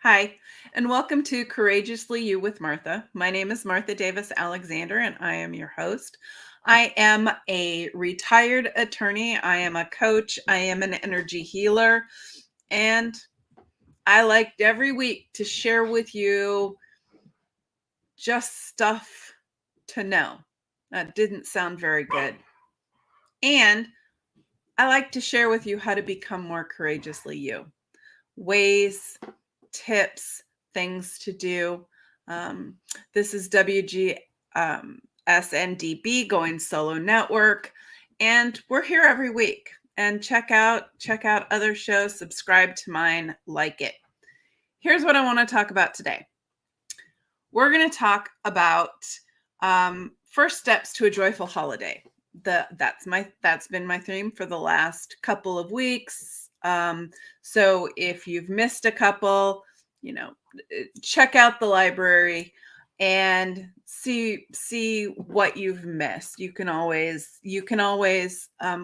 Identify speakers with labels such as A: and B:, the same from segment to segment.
A: Hi, and welcome to Courageously You with Martha. My name is Martha Davis Alexander, and I am your host. I am a retired attorney. I am a coach. I am an energy healer. And I like every week to share with you just stuff to know. That didn't sound very good. And I like to share with you how to become more courageously you. Ways, tips, things to do. Um, this is WGSN-DB Going Solo Network, and we're here every week. And check out other shows, subscribe to mine, like it. Here's what I want to talk about today. We're going to talk about first steps to a joyful holiday. That's been my theme for the last couple of weeks. So if you've missed a couple, check out the library and see what you've missed. You can always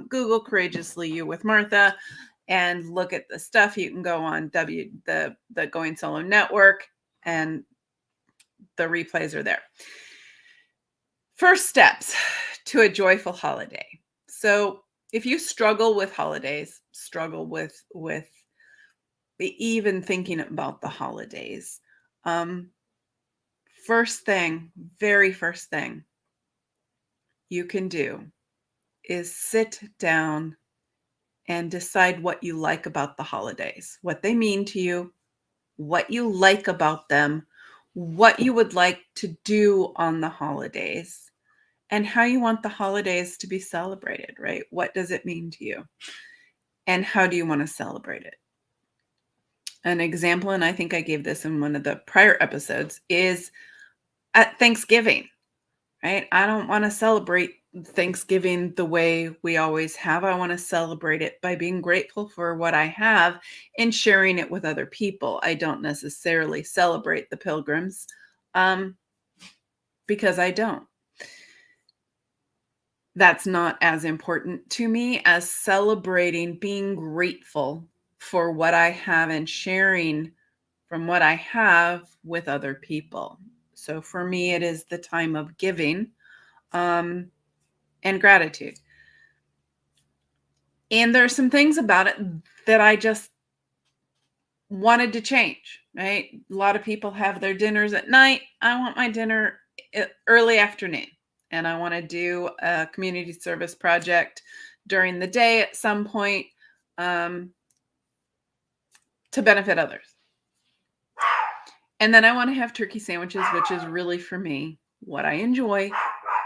A: Google Courageously You with Martha and look at the stuff. You can go on the Going Solo Network, and the replays are there. First steps to a joyful holiday. So if you struggle with holidays, struggle with even thinking about the holidays, very first thing you can do is sit down and decide what you like about the holidays, what they mean to you, what you like about them, what you would like to do on the holidays, and how you want the holidays to be celebrated, right? What does it mean to you? And how do you want to celebrate it? An example, and I think I gave this in one of the prior episodes, is at Thanksgiving, right? I don't want to celebrate Thanksgiving the way we always have. I want to celebrate it by being grateful for what I have and sharing it with other people. I don't necessarily celebrate the pilgrims because I don't. That's not as important to me as celebrating being grateful for what I have and sharing from what I have with other people. So for me, it is the time of giving and gratitude. And there are some things about it that I just wanted to change, right? A lot of people have their dinners at night. I want my dinner early afternoon. And I want to do a community service project during the day at some point to benefit others. And then I want to have turkey sandwiches, which is really for me what I enjoy,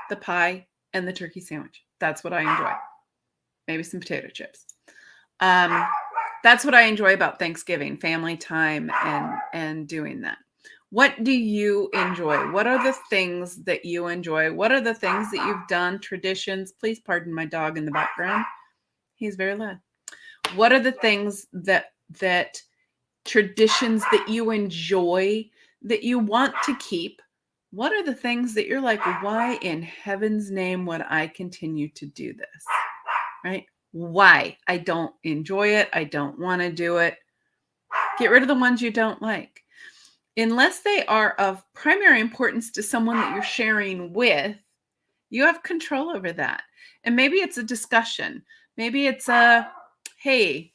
A: the pie and the turkey sandwich. That's what I enjoy. Maybe some potato chips. That's what I enjoy about Thanksgiving, family time and doing that. What do you enjoy? What are the things that you enjoy? What are the things that you've done, traditions? Please pardon my dog in the background. He's very loud. What are the things that traditions that you enjoy, that you want to keep? What are the things that you're like, why in heaven's name would I continue to do this? Right? Why? I don't enjoy it. I don't want to do it. Get rid of the ones you don't like. Unless they are of primary importance to someone that you're sharing with, you have control over that. And maybe it's a discussion. Maybe it's hey,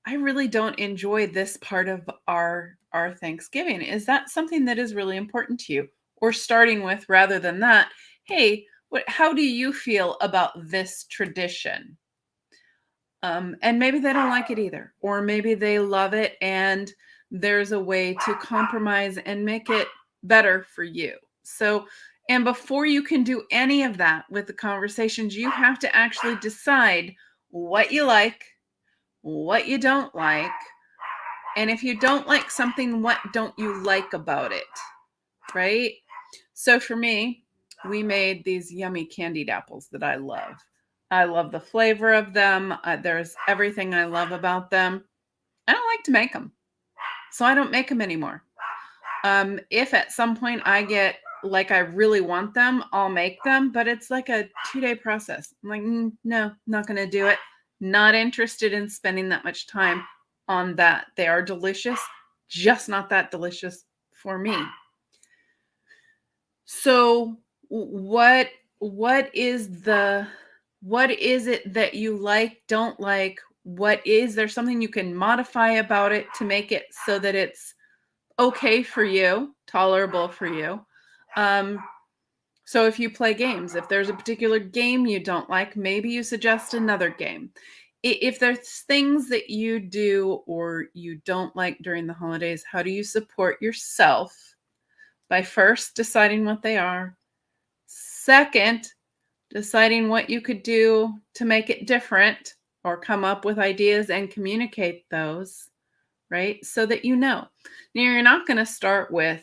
A: I really don't enjoy this part of our Thanksgiving. Is that something that is really important to you? Or starting with, rather than that, hey, how do you feel about this tradition? And maybe they don't like it either. Or maybe they love it and there's a way to compromise and make it better for you. So, and before you can do any of that with the conversations, you have to actually decide what you like, what you don't like, and if you don't like something, what don't you like about it, right? So for me, we made these yummy candied apples that I love. I love the flavor of them. There's everything I love about them. I don't like to make them, so I don't make them anymore. If at some point I get like I really want them, I'll make them, but it's like a 2-day process. I'm like, no, not going to do it. Not interested in spending that much time on that. They are delicious, just not that delicious for me. So what is it that you like, don't like? What is there something you can modify about it to make it so that it's okay for you, tolerable for you? So if you play games, if there's a particular game you don't like, maybe you suggest another game. If there's things that you do or you don't like during the holidays, how do you support yourself? By first deciding what they are. Second, deciding what you could do to make it different or come up with ideas and communicate those, right? So that you know. Now, you're not going to start with,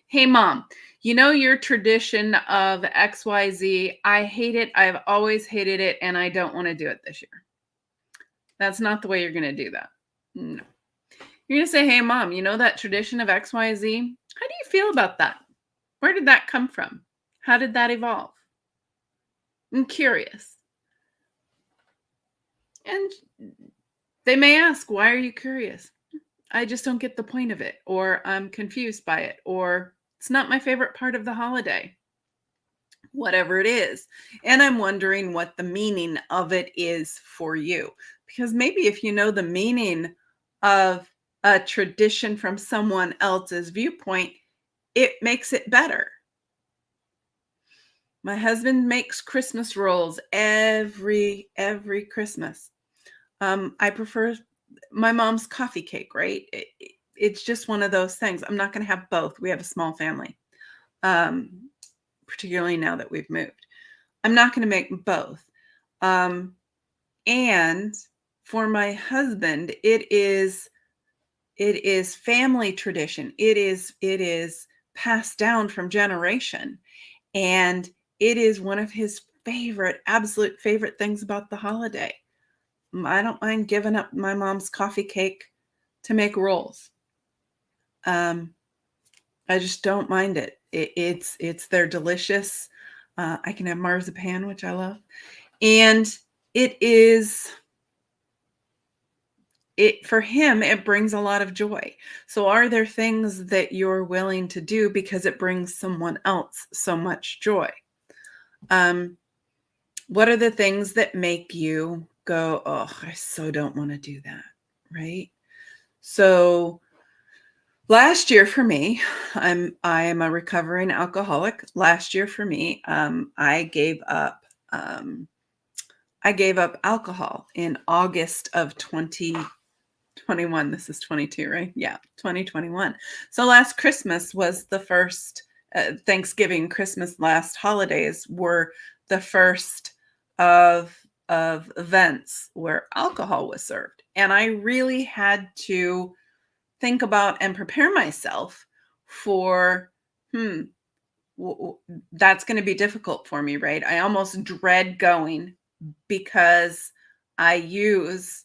A: hey, mom, your tradition of XYZ, I hate it. I've always hated it, and I don't want to do it this year. That's not the way you're going to do that. No. You're going to say, hey, mom, that tradition of XYZ? How do you feel about that? Where did that come from? How did that evolve? I'm curious. And they may ask, why are you curious? I just don't get the point of it, or I'm confused by it, or it's not my favorite part of the holiday. Whatever it is. And I'm wondering what the meaning of it is for you. Because maybe if you know the meaning of a tradition from someone else's viewpoint, it makes it better. My husband makes Christmas rolls every Christmas. I prefer my mom's coffee cake, right? It's just one of those things. I'm not going to have both. We have a small family, particularly now that we've moved. I'm not going to make both. And for my husband, it is family tradition. It is passed down from generation. And it is one of his absolute favorite things about the holiday. I don't mind giving up my mom's coffee cake to make rolls. I just don't mind it. They're delicious. I can have marzipan, which I love. And for him, it brings a lot of joy. So are there things that you're willing to do because it brings someone else so much joy? What are the things that make you go, oh, I so don't want to do that, right? So last year for me, I am a recovering alcoholic. Last year for me, I gave up alcohol in August of 2021. This is 22, right? Yeah, 2021. So last Christmas was the first, Thanksgiving, Christmas, last holidays were the first of events where alcohol was served. And I really had to think about and prepare myself for, that's going to be difficult for me, right? I almost dread going because I used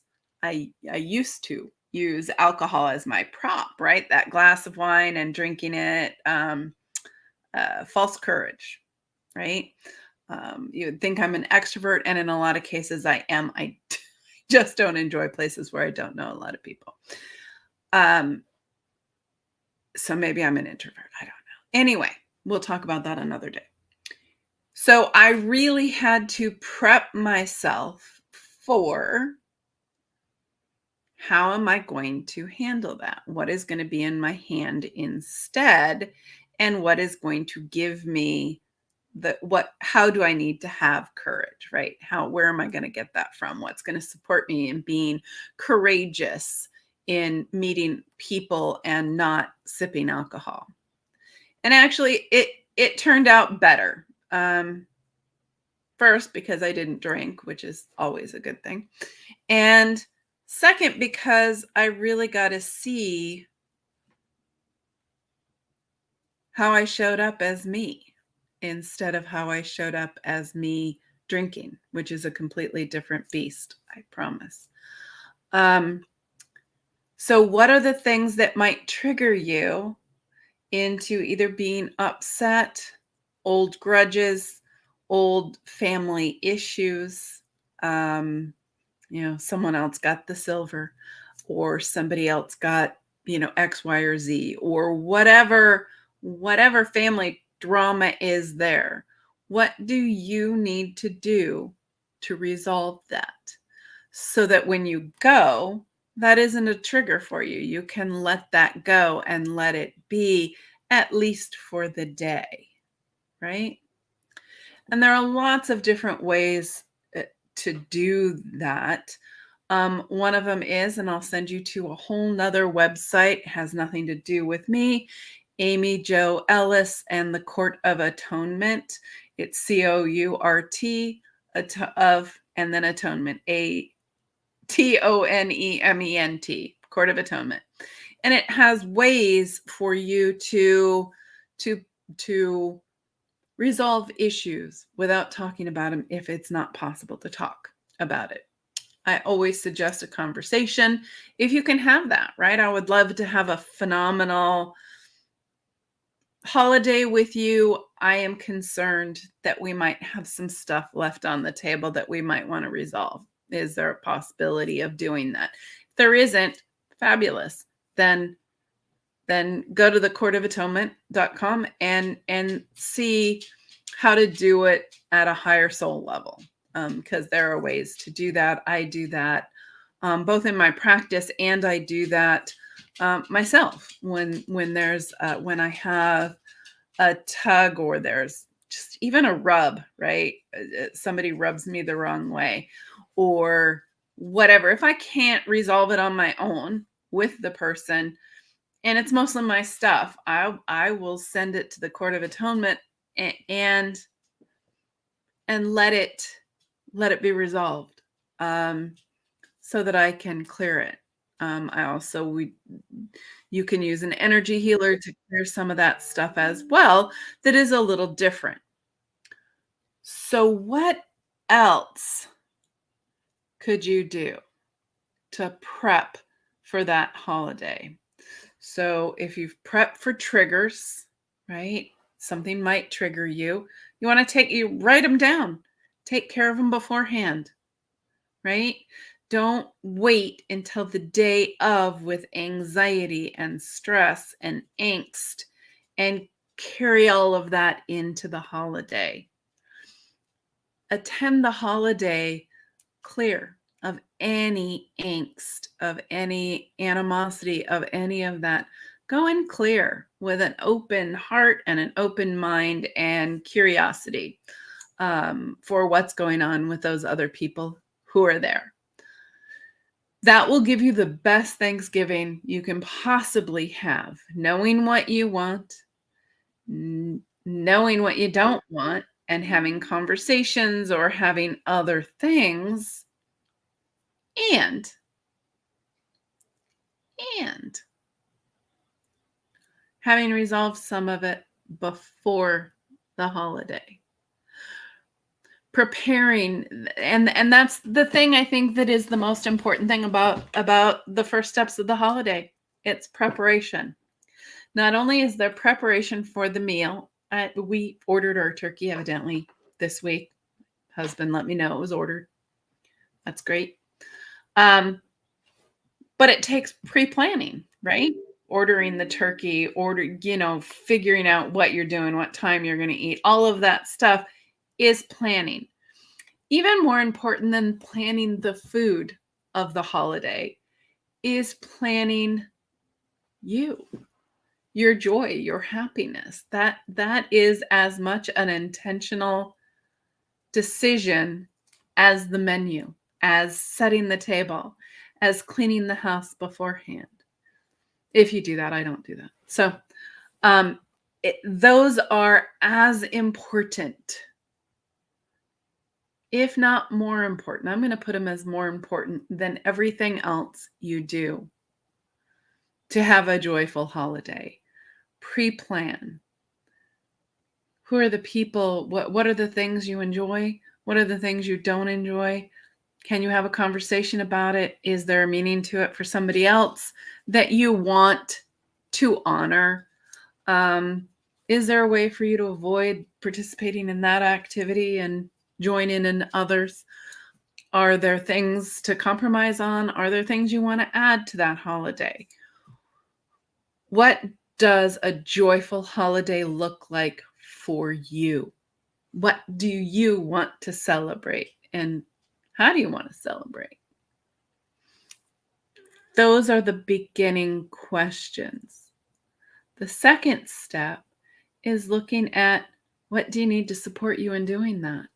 A: to use alcohol as my prop, right? That glass of wine and drinking it, false courage, right? You would think I'm an extrovert, and in a lot of cases I am. I just don't enjoy places where I don't know a lot of people. So maybe I'm an introvert. I don't know. Anyway, we'll talk about that another day. So I really had to prep myself for, how am I going to handle that? What is going to be in my hand instead? And what is going to give me how do I need to have courage, right? Where am I going to get that from? What's going to support me in being courageous in meeting people and not sipping alcohol? And actually it turned out better. First, because I didn't drink, which is always a good thing. And second, because I really got to see how I showed up as me instead of how I showed up as me drinking, which is a completely different beast, I promise. So what are the things that might trigger you into either being upset, old grudges, old family issues? Someone else got the silver, or somebody else got X, Y, or Z, or whatever family drama is there. What do you need to do to resolve that so that when you go, that isn't a trigger for you? You can let that go and let it be, at least for the day, right? And there are lots of different ways to do that. One of them is, and I'll send you to a whole nother website, has nothing to do with me, Amy Jo Ellis and the Court of Atonement. It's COURT of, and then atonement, ATONEMENT, Court of Atonement. And it has ways for you to resolve issues without talking about them if it's not possible to talk about it. I always suggest a conversation if you can have that, right? I would love to have a phenomenal holiday with you. I am concerned that we might have some stuff left on the table that we might want to resolve. Is there a possibility of doing that? If there isn't, fabulous. Then go to the courtofatonement.com and see how to do it at a higher soul level, because there are ways to do that. I do that both in my practice, and I do that myself when I have a tug, or there's just even a rub, right? Somebody rubs me the wrong way or whatever. If I can't resolve it on my own with the person, and it's mostly my stuff, I will send it to the Court of Atonement and let it be resolved, so that I can clear it. You can use an energy healer to clear some of that stuff as well. That is a little different. So what else could you do to prep for that holiday? So if you've prepped for triggers, right? Something might trigger you. You want to write them down. Take care of them beforehand, right? Don't wait until the day of with anxiety and stress and angst and carry all of that into the holiday. Attend the holiday clear of any angst, of any animosity, of any of that. Go in clear with an open heart and an open mind and curiosity for what's going on with those other people who are there. That will give you the best Thanksgiving you can possibly have, knowing what you want, knowing what you don't want, and having conversations or having other things, and having resolved some of it before the holiday. Preparing, and that's the thing I think that is the most important thing about the first steps of the holiday. It's preparation. Not only is there preparation for the meal, we ordered our turkey evidently this week. Husband let me know it was ordered. That's great. But it takes pre-planning, right? Ordering the turkey, figuring out what you're doing, what time you're going to eat, all of that stuff is planning. Even more important than planning the food of the holiday is planning your joy, your happiness. That is as much an intentional decision as the menu, as setting the table, as cleaning the house beforehand. If you do that, I don't do that. So those are as important, if not more important. I'm going to put them as more important than everything else you do to have a joyful holiday. Pre-plan. Who are the people? What are the things you enjoy? What are the things you don't enjoy? Can you have a conversation about it? Is there a meaning to it for somebody else that you want to honor? Is there a way for you to avoid participating in that activity and join in others? Are there things to compromise on? Are there things you want to add to that holiday? What does a joyful holiday look like for you? What do you want to celebrate? And how do you want to celebrate? Those are the beginning questions. The second step is looking at what do you need to support you in doing that?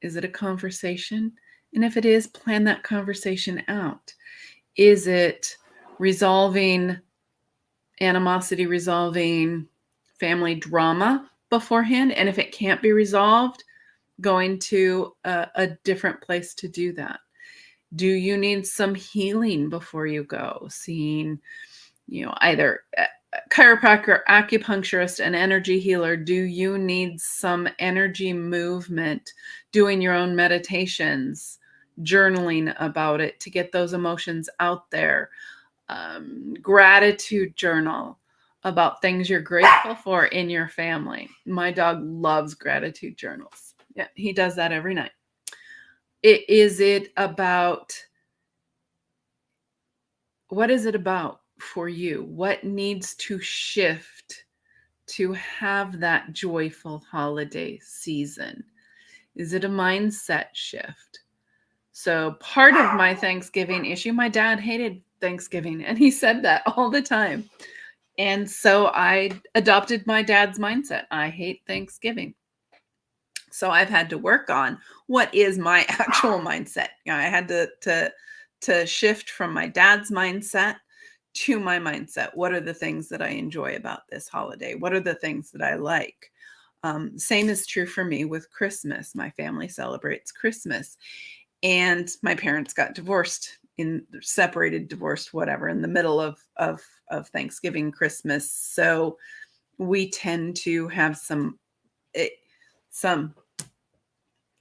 A: Is it a conversation? And if it is, plan that conversation out. Is it resolving animosity, resolving family drama beforehand? And if it can't be resolved, going to a different place to do that. Do you need some healing before you go? Seeing, either a chiropractor, acupuncturist, an energy healer. Do you need some energy movement, doing your own meditations, journaling about it to get those emotions out there? Gratitude journal about things you're grateful for in your family. My dog loves gratitude journals. Yeah, he does that every night. Is it about, what is it about for you? What needs to shift to have that joyful holiday season? Is it a mindset shift? So part of my Thanksgiving issue, my dad hated Thanksgiving, and he said that all the time. And so I adopted my dad's mindset. I hate Thanksgiving. So I've had to work on what is my actual mindset. I had to shift from my dad's mindset to my mindset. What are the things that I enjoy about this holiday? What are the things that I like? Same is true for me with Christmas. My family celebrates Christmas, and my parents got divorced, separated, divorced, whatever, in the middle of Thanksgiving, Christmas. So we tend to have some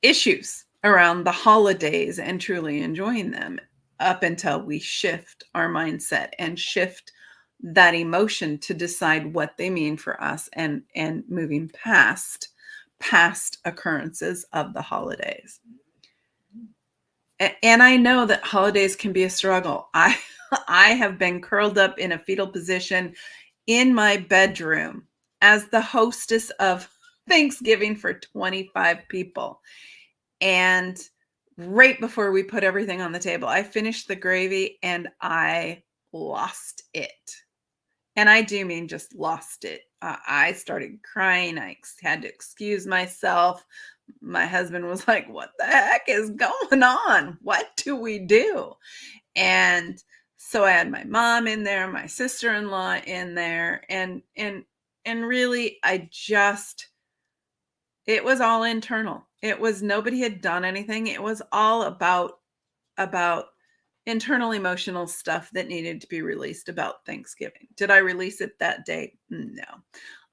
A: issues around the holidays and truly enjoying them up until we shift our mindset and shift that emotion to decide what they mean for us, and moving past occurrences of the holidays. And I know that holidays can be a struggle. I have been curled up in a fetal position in my bedroom as the hostess of Thanksgiving for 25 people. And right before we put everything on the table, I finished the gravy and I lost it. And I do mean just lost it. I started crying. I had to excuse myself. My husband was like, "What the heck is going on? What do we do?" And so I had my mom in there, my sister-in-law in there, and really it was all internal. It was, nobody had done anything. It was all about internal emotional stuff that needed to be released about Thanksgiving. Did I release it that day? No.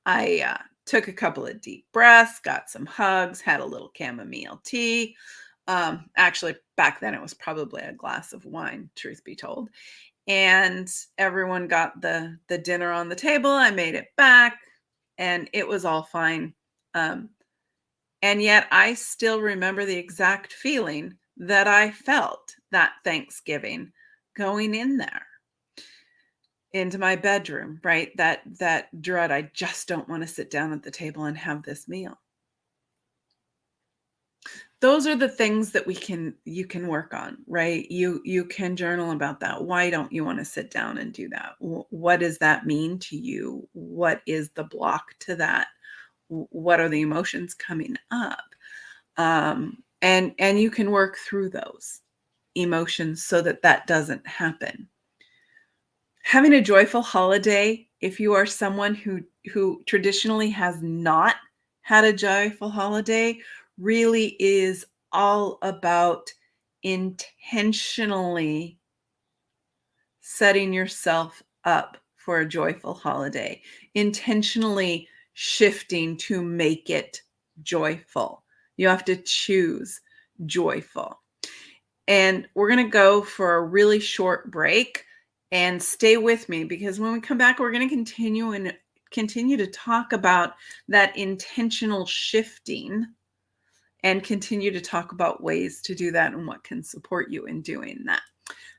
A: I took a couple of deep breaths, got some hugs, had a little chamomile tea. Actually, back then it was probably a glass of wine, truth be told. And everyone got the dinner on the table. I made it back, and it was all fine. And yet I still remember the exact feeling that I felt that Thanksgiving going in there into my bedroom, right? That dread. I just don't want to sit down at the table and have this meal. Those are the things that you can work on, right? You can journal about that. Why don't you want to sit down and do that? What does that mean to you? What is the block to that? What are the emotions coming up? And you can work through those emotions so that doesn't happen. Having a joyful holiday, if you are someone who traditionally has not had a joyful holiday, really is all about intentionally setting yourself up for a joyful holiday, intentionally shifting to make it joyful. You have to choose joyful. And we're going to go for a really short break, and stay with me, because when we come back, we're going to continue to talk about that intentional shifting, and continue to talk about ways to do that and what can support you in doing that.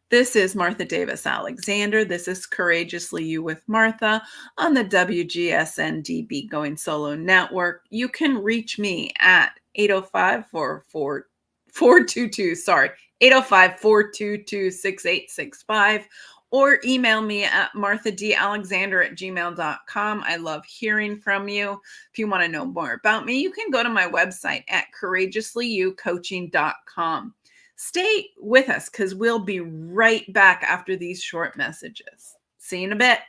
A: This is Martha Davis Alexander. This is Courageously You with Martha on the WGSN-DB Going Solo Network. You can reach me at 805-422-6865 or email me at marthadalexander@gmail.com. I love hearing from you. If you want to know more about me, you can go to my website at courageouslyoucoaching.com. Stay with us because we'll be right back after these short messages. See you in a bit.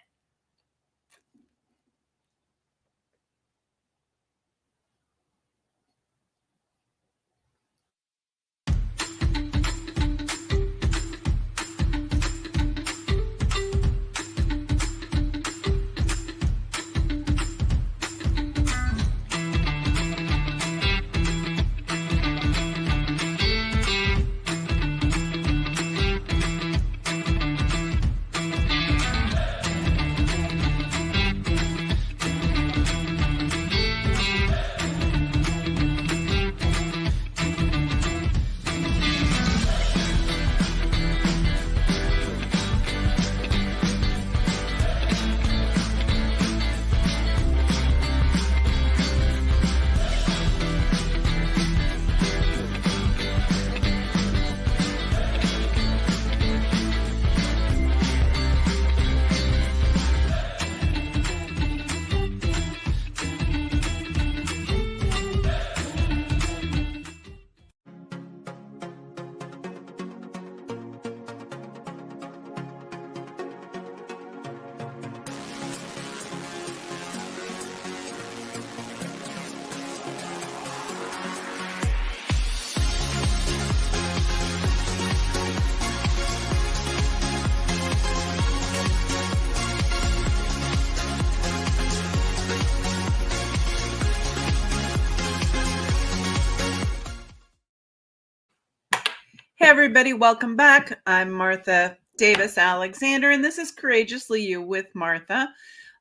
A: Hey, everybody, welcome back. I'm Martha Davis Alexander, and this is Courageously You with Martha.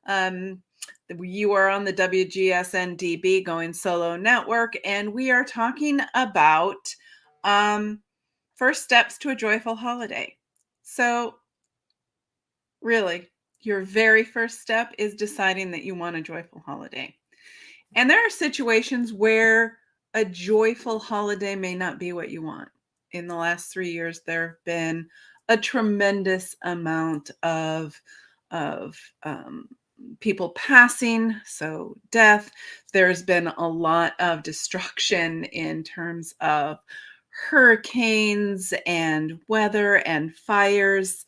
A: You are on the WGSN-DB Going Solo Network, and we are talking about first steps to a joyful holiday. So, really, your very first step is deciding that you want a joyful holiday. And there are situations where a joyful holiday may not be what you want. In the last 3 years, there have been a tremendous amount of people passing, so death. There's been a lot of destruction in terms of hurricanes and weather and fires.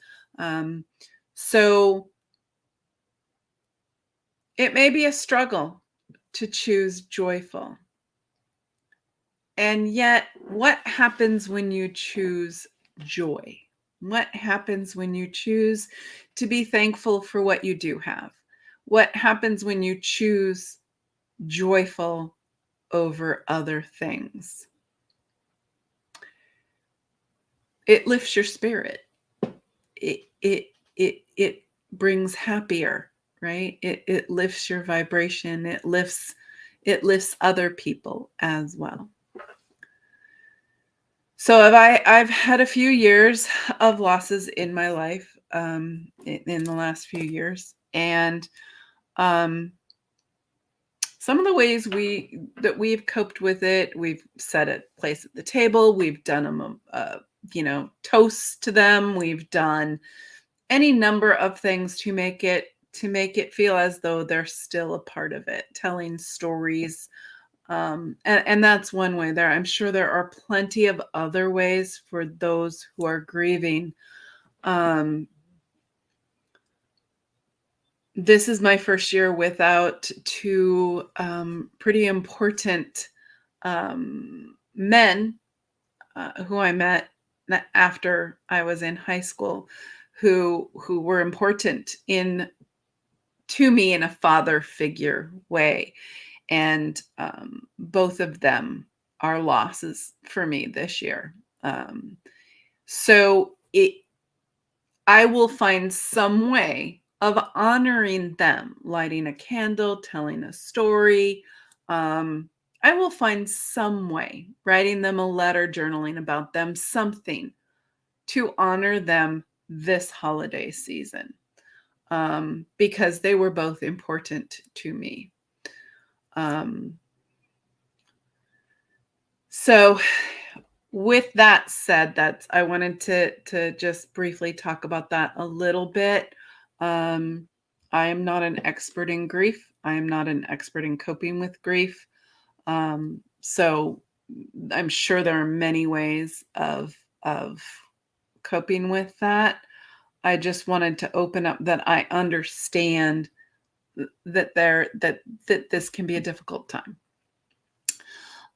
A: So it may be a struggle to choose joyful. And yet, what happens when you choose joy? What happens when you choose to be thankful for what you do have? What happens when you choose joyful over other things? It lifts your spirit. It brings happier, right? It lifts your vibration. It lifts other people as well. So I've had a few years of losses in my life in the last few years, and some of the ways we've coped with it, we've set a place at the table, we've done them, toasts to them, we've done any number of things to make it feel as though they're still a part of it, telling stories. And that's one way there. I'm sure there are plenty of other ways for those who are grieving. This is my first year without two pretty important men who I met after I was in high school, who were important to me in a father figure way. And both of them are losses for me this year. So I will find some way of honoring them, lighting a candle, telling a story. I will find some way, writing them a letter, journaling about them, something to honor them this holiday season, because they were both important to me. So with that said, I wanted to just briefly talk about that a little bit. I am not an expert in grief. I am not an expert in coping with grief. So I'm sure there are many ways of coping with that. I just wanted to open up that I understand that this can be a difficult time.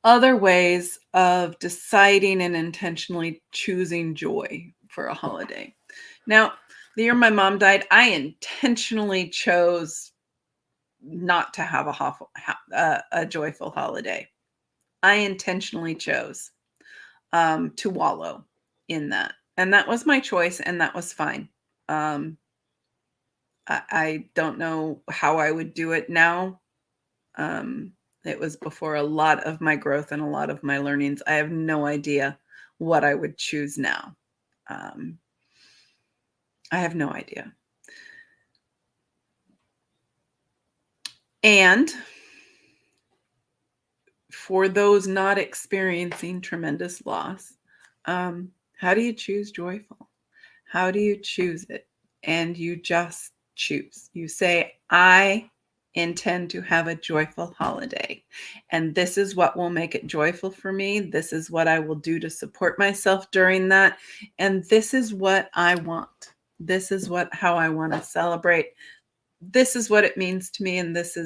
A: Other ways of deciding and intentionally choosing joy for a holiday. Now, the year my mom died, I intentionally chose not to have a joyful holiday. I intentionally chose to wallow in that. And that was my choice, and that was fine. I don't know how I would do it now. It was before a lot of my growth and a lot of my learnings. I have no idea what I would choose now. I have no idea. And for those not experiencing tremendous loss, how do you choose joyful? How do you choose it? And you just choose. You say, I intend to have a joyful holiday, and this is what will make it joyful for me. This is what I will do to support myself during that, and this is what I want. This is how I want to celebrate. This is what it means to me, and this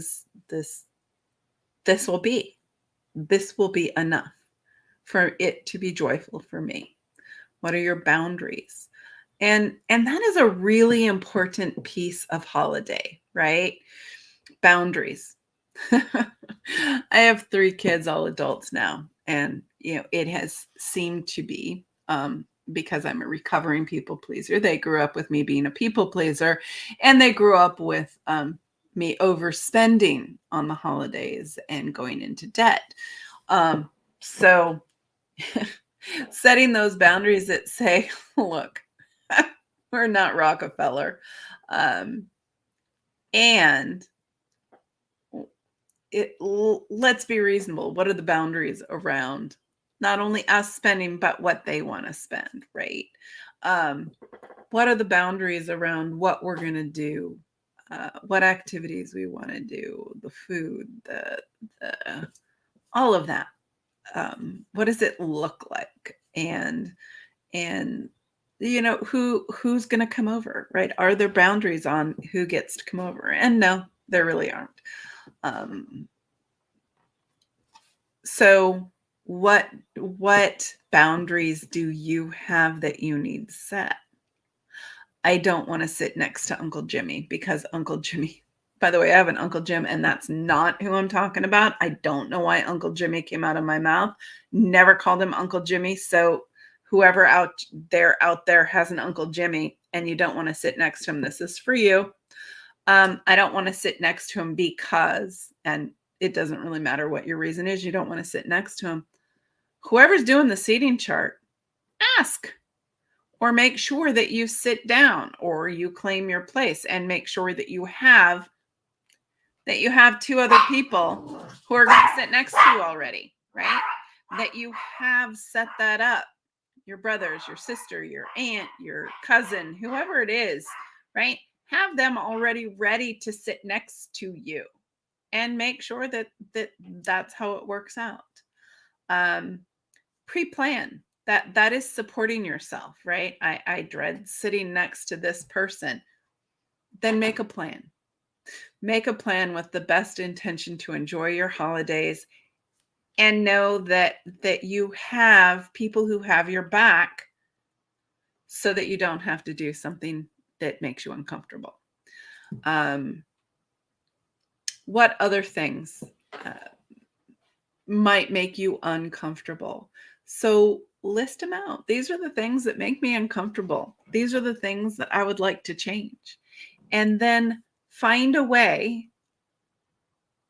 A: will be enough for it to be joyful for me. What are your boundaries? And that is a really important piece of holiday, right? Boundaries. I have 3 kids, all adults now. And, it has seemed to be, because I'm a recovering people pleaser. They grew up with me being a people pleaser, and they grew up with me overspending on the holidays and going into debt. So setting those boundaries that say, look, we're not Rockefeller. And let's be reasonable. What are the boundaries around not only us spending, but what they want to spend, right? What are the boundaries around what we're going to do, what activities we want to do, the food, the all of that. What does it look like? And who's going to come over, right? Are there boundaries on who gets to come over? And no, there really aren't. So what boundaries do you have that you need set? I don't want to sit next to Uncle Jimmy, because Uncle Jimmy, by the way, I have an Uncle Jim, and that's not who I'm talking about. I don't know why Uncle Jimmy came out of my mouth. Never called him Uncle Jimmy. So whoever out there has an Uncle Jimmy and you don't want to sit next to him, this is for you. I don't want to sit next to him because, and it doesn't really matter what your reason is, you don't want to sit next to him. Whoever's doing the seating chart, ask, or make sure that you sit down or you claim your place, and make sure that you have 2 other people who are going to sit next to you already, right? That you have set that up. Your brothers, your sister, your aunt, your cousin, whoever it is, right? Have them already ready to sit next to you, and make sure that that's how it works out. Pre-plan. That is supporting yourself, right? I dread sitting next to this person. Then make a plan. Make a plan with the best intention to enjoy your holidays, and know that you have people who have your back, so that you don't have to do something that makes you uncomfortable. What other things might make you uncomfortable? So list them out. These are the things that make me uncomfortable. These are the things that I would like to change. And then find a way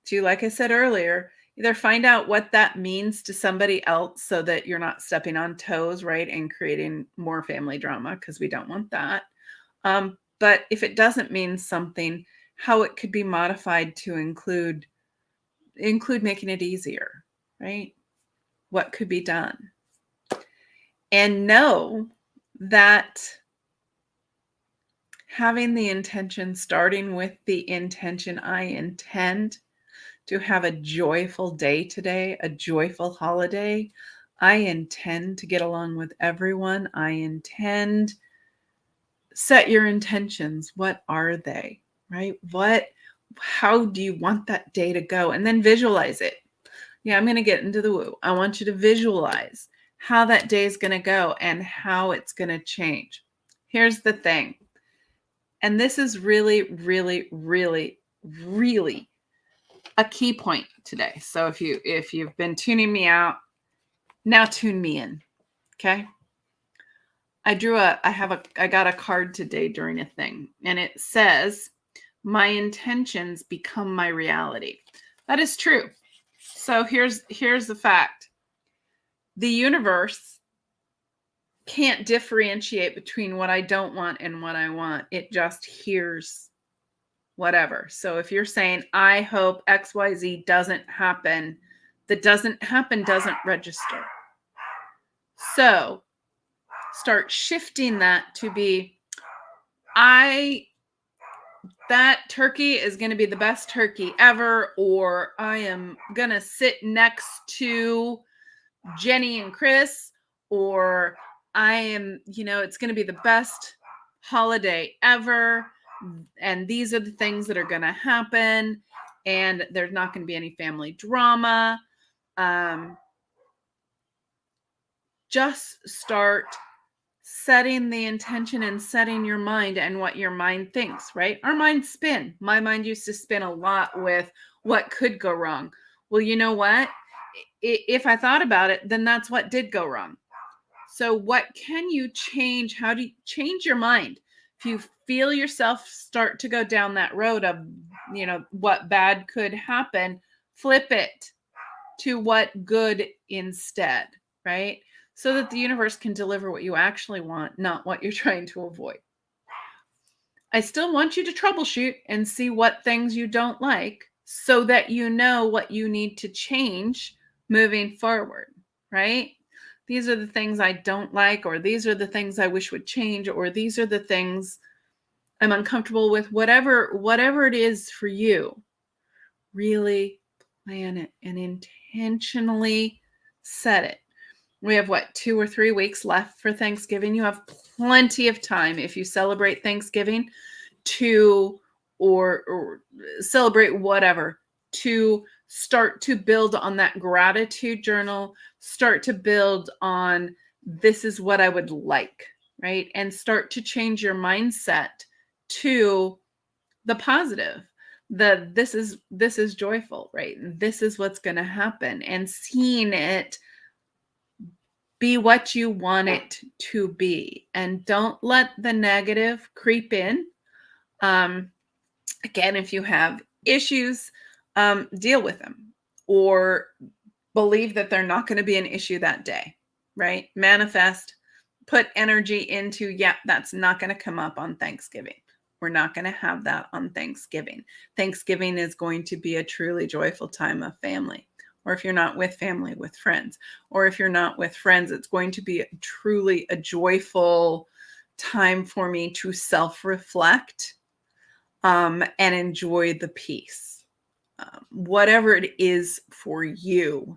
A: to, like I said earlier, Either find out what that means to somebody else so that you're not stepping on toes, right, and creating more family drama, because we don't want that. But if it doesn't mean something, how it could be modified to include making it easier, right? What could be done? And know that having the intention, starting with the intention, I intend to have a joyful day today, a joyful holiday. I intend to get along with everyone. I intend. Set your intentions. What are they, right? How do you want that day to go? And then visualize it. Yeah, I'm going to get into the woo. I want you to visualize how that day is going to go and how it's going to change. Here's the thing. And this is really, really, really, really a key point today. So if you've been tuning me out, now tune me in. Okay? I got a card today during a thing, and it says, my intentions become my reality. That is true. So here's the fact. The universe can't differentiate between what I don't want and what I want. It just hears whatever. So if you're saying, I hope XYZ doesn't happen, that doesn't happen doesn't register. So start shifting that to be, that turkey is going to be the best turkey ever, or I am going to sit next to Jenny and Chris, or I am, it's going to be the best holiday ever. And these are the things that are going to happen. And there's not going to be any family drama. Just start setting the intention and setting your mind and what your mind thinks, right? Our minds spin. My mind used to spin a lot with what could go wrong. Well, you know what? If I thought about it, then that's what did go wrong. So what can you change? How do you change your mind? If you feel yourself start to go down that road of, what bad could happen, flip it to what good instead, right? So that the universe can deliver what you actually want, not what you're trying to avoid. I still want you to troubleshoot and see what things you don't like so that you know what you need to change moving forward, right? These are the things I don't like, or these are the things I wish would change, or these are the things I'm uncomfortable with, whatever it is for you. Really plan it and intentionally set it. We have 2 or 3 weeks left for Thanksgiving. You have plenty of time if you celebrate Thanksgiving or celebrate whatever, to start to build on that gratitude journal, start to build on, this is what I would like, right? And start to change your mindset to the positive. This is joyful, right? This is what's going to happen, and seeing it be what you want it to be, and don't let the negative creep in. Again, if you have issues, deal with them, or believe that they're not going to be an issue that day, right? Manifest, put energy into, that's not going to come up on Thanksgiving. We're not going to have that on Thanksgiving. Thanksgiving is going to be a truly joyful time of family. Or if you're not with family, with friends. Or if you're not with friends, it's going to be truly a joyful time for me to self-reflect and enjoy the peace. Whatever it is for you,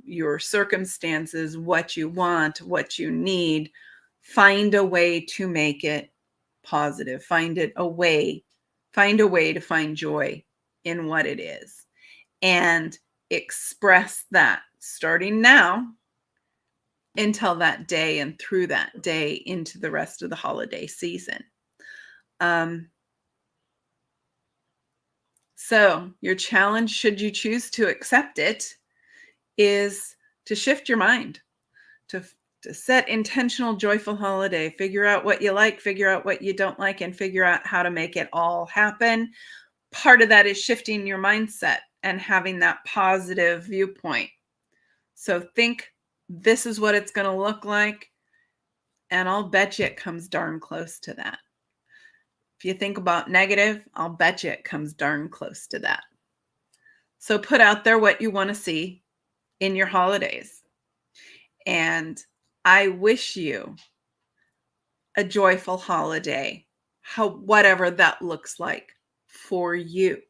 A: your circumstances, what you want, what you need, find a way to make it positive. Find a way to find joy in what it is, and express that starting now until that day, and through that day into the rest of the holiday season. So your challenge, should you choose to accept it, is to shift your mind, to set intentional, joyful holiday, figure out what you like, figure out what you don't like, and figure out how to make it all happen. Part of that is shifting your mindset and having that positive viewpoint. So think this is what it's going to look like. And I'll bet you it comes darn close to that. If you think about negative, I'll bet you it comes darn close to that. So put out there what you want to see in your holidays. And I wish you a joyful holiday, whatever that looks like for you,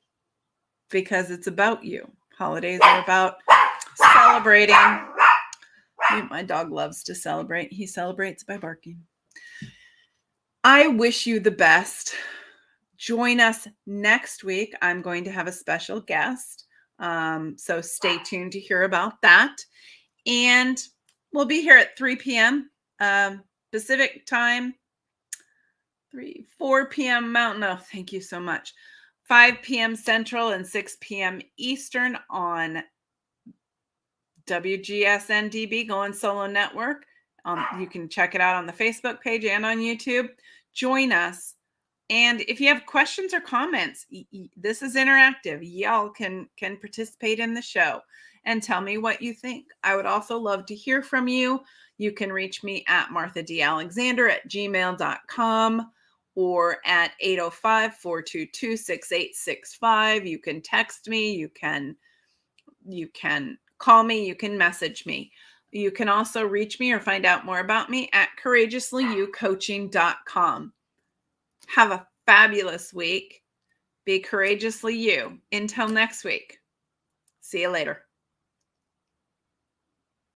A: because it's about you. Holidays are about celebrating. My dog loves to celebrate. He celebrates by barking. I wish you the best. Join us next week. I'm going to have a special guest. So stay tuned to hear about that. And we'll be here at 3 p.m. Pacific time, 4 p.m. Mountain. Oh, thank you so much. 5 p.m. Central and 6 p.m. Eastern on WGSN-DB, Going Solo Network. You can check it out on the Facebook page and on YouTube. Join us. And if you have questions or comments, this is interactive. Y'all can participate in the show and tell me what you think. I would also love to hear from you. You can reach me at marthadalexander@gmail.com or at 805-422-6865. You can text me. You can call me. You can message me. You can also reach me or find out more about me at courageouslyoucoaching.com. Have a fabulous week. Be courageously you. Until next week. See you later.